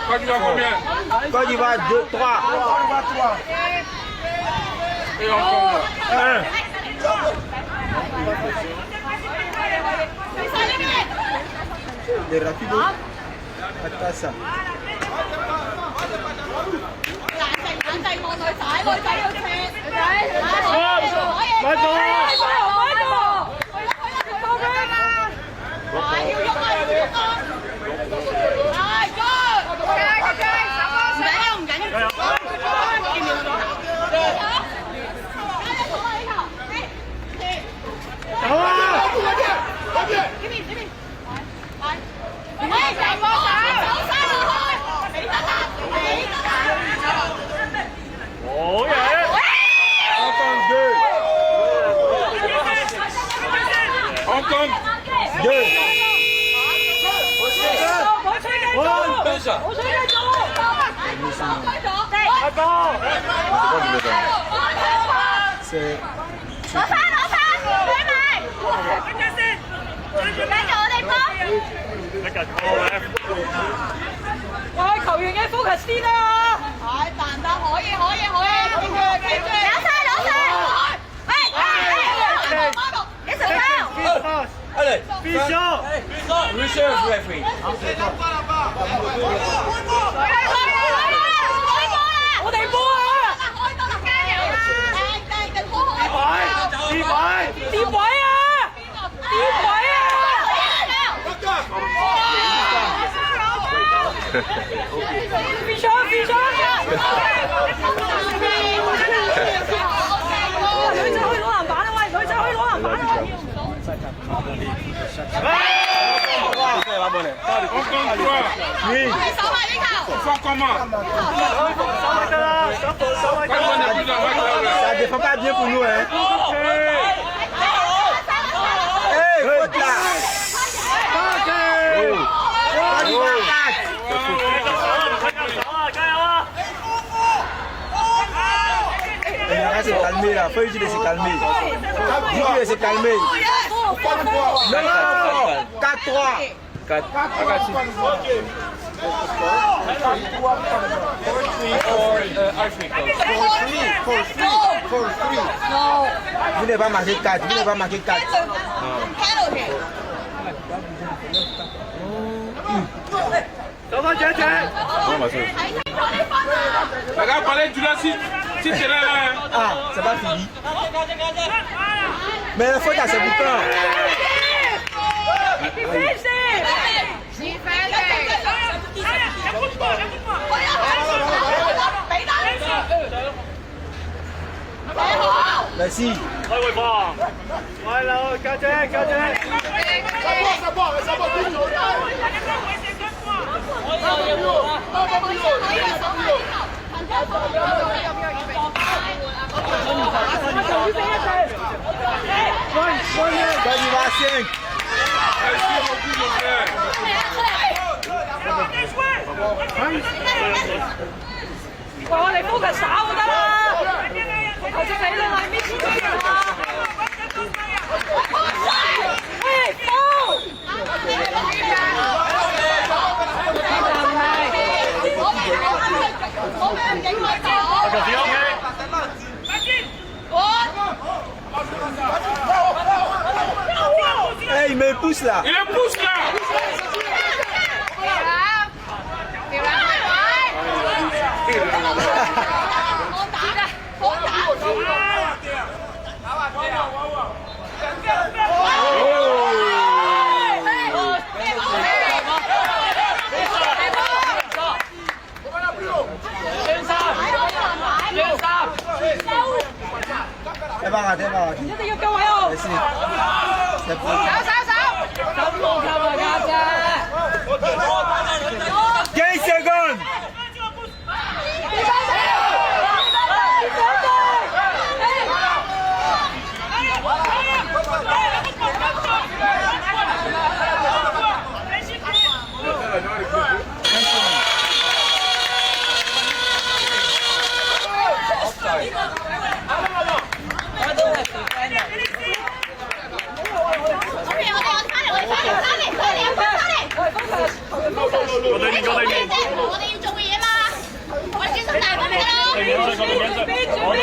Côte d'Ivoire combien? Côte d'Ivoire 2, 3. Et encore 1. Les rapidos. Attends ça. On compte 2. C'est... 喂，球員嘅 focus 先啦！係，彈彈可以，記住，攞晒！Allez, Bichon! Reserve referee. 我哋波啊！跌位啊！Bichon！女仔可以攞籃板啊！喂，女仔可以攞籃板啊！On compte 3. Oui. Faut comment? Ça défend pas bien pour nous, hein. Hey, faute là. Il s'est calmé là, faut lui dire de se calmer. Dis-lui de se calmer. Non, 4-3. 4. Vous n'avez pas marqué 4. Vous n'avez pas marqué 4. Regarde, parler du là si c'est là. Ah, c'est pas fini. Mais il faut à ce bouton. Merci.我哋 focus 打就得啦，頭先你啦，咪黐線啊！喂，波！Hey, il me pousse là. Il le pousse là. Elle va rater, elle va rater. 一定要救位哦！ Merci. C'est bon. 咁冇球啊，家姐。 15 secondes. 過對面，過對面。我哋要做嘅嘢嘛，我哋專心大我哋咯。對面，過對面，過對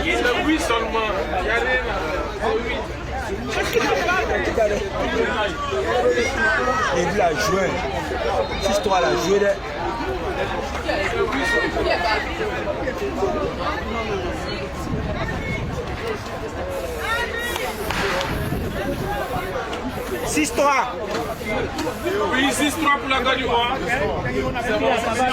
C'est 8 seulement. Il y a rien à 8. Et lui a joué. 6-3 la joué. Oui, 6-3 pour la gagne. C'est bon, ça va.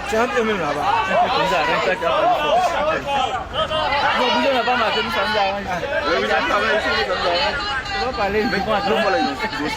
C'est un peu même là-bas. Non, vous n'avez pas marqué, nous sommes là. On va parler. Mais quoi, non, voilà, je suis plus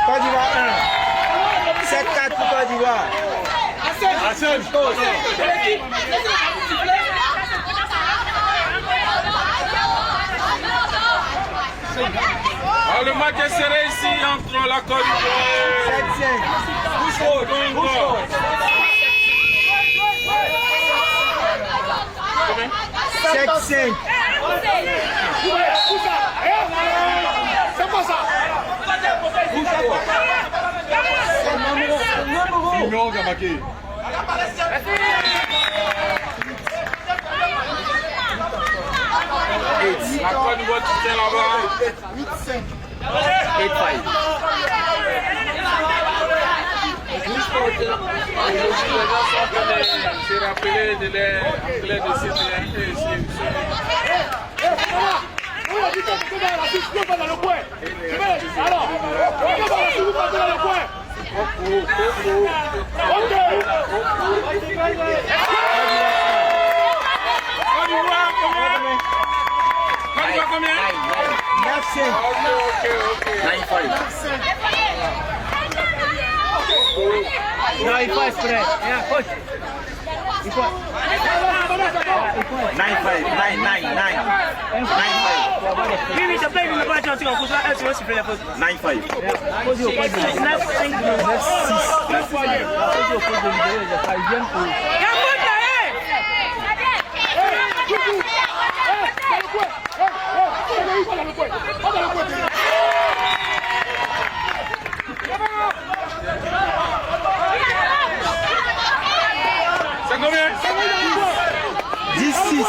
Côte d'Ivoire 1. 7-4 pour Côte d'Ivoire. Le match est serré ici entre la Côte d'Ivoire. 7-5. C'est quoi ça? Numéro qui a marqué. La Côte d'Ivoire qui tient là-bas. 8-5. C'est rappelé de l'anglais de Sydney. On a dit qu'on va la suite dans le coin. Alors, on va la suite dans le coin. Ok. Côte d'Ivoire combien? 9-5. Ok. Non, il faut exprès. Coach. Il faut. 9-5. 9-9. Oui, je paye le match en coup. Ça, tu vas siffler la faute. 9-5. C'est combien? 10-6.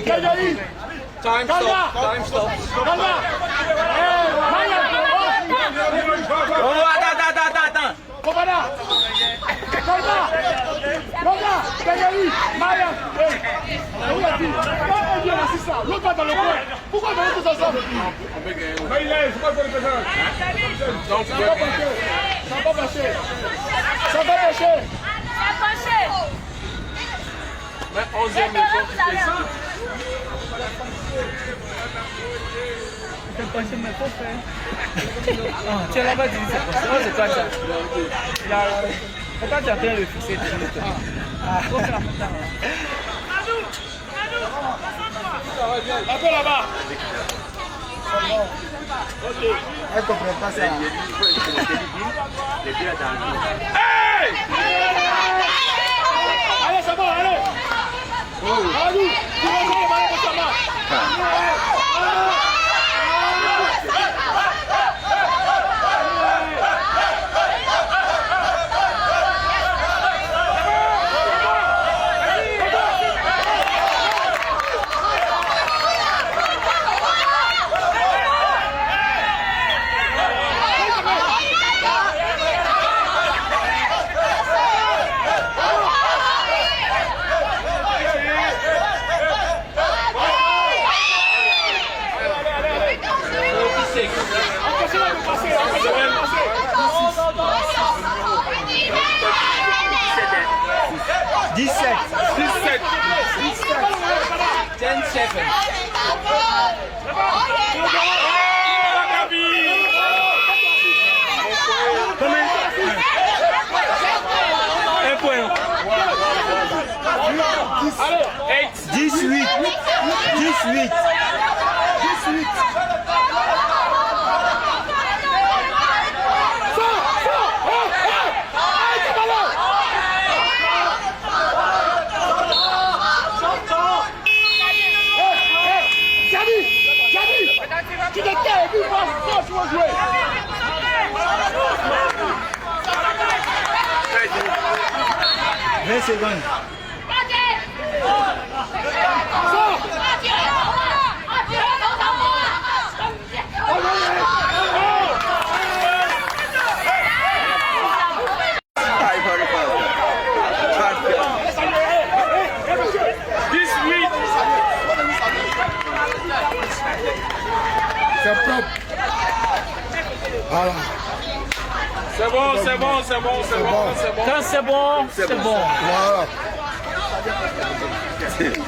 Kajali. Time stop. Time stop. Calma. Maya. Oh, attends. Kobana. Calma. Roga. Kajali. Maya. Regarde. Pas bien assist ça. L'autre va dans le coin. Pourquoi vous êtes tous ensemble? Mais il est, c'est pas pour le présent. Donc, Ça va passer. Ça va passer. Ça va passer. mais 11e minute. C'est pas chez mes copains. Tu es là-bas, tu dis c'est pas ça. Oh, c'est toi ça. Pourquoi tu es en train de le fixer? Faut faire la montagne. Un peu là-bas. Elle ne comprend pas ça. Hey! Allez, c'est bon, allez. Allez, tu vas jouer le ballon pour ta main. Un point. 18. Tu te tais et puis vas, tu vas jouer. 20 secondes. C'est propre. Voilà. C'est bon. Quand c'est bon, c'est bon. Voilà.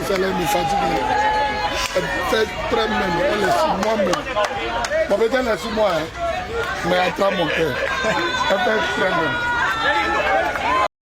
C'est le message. C'est très même. Elle est sur moi-même. Bon, peut-être elle est sur moi, hein, mais elle prend mon cœur. Elle fait très même.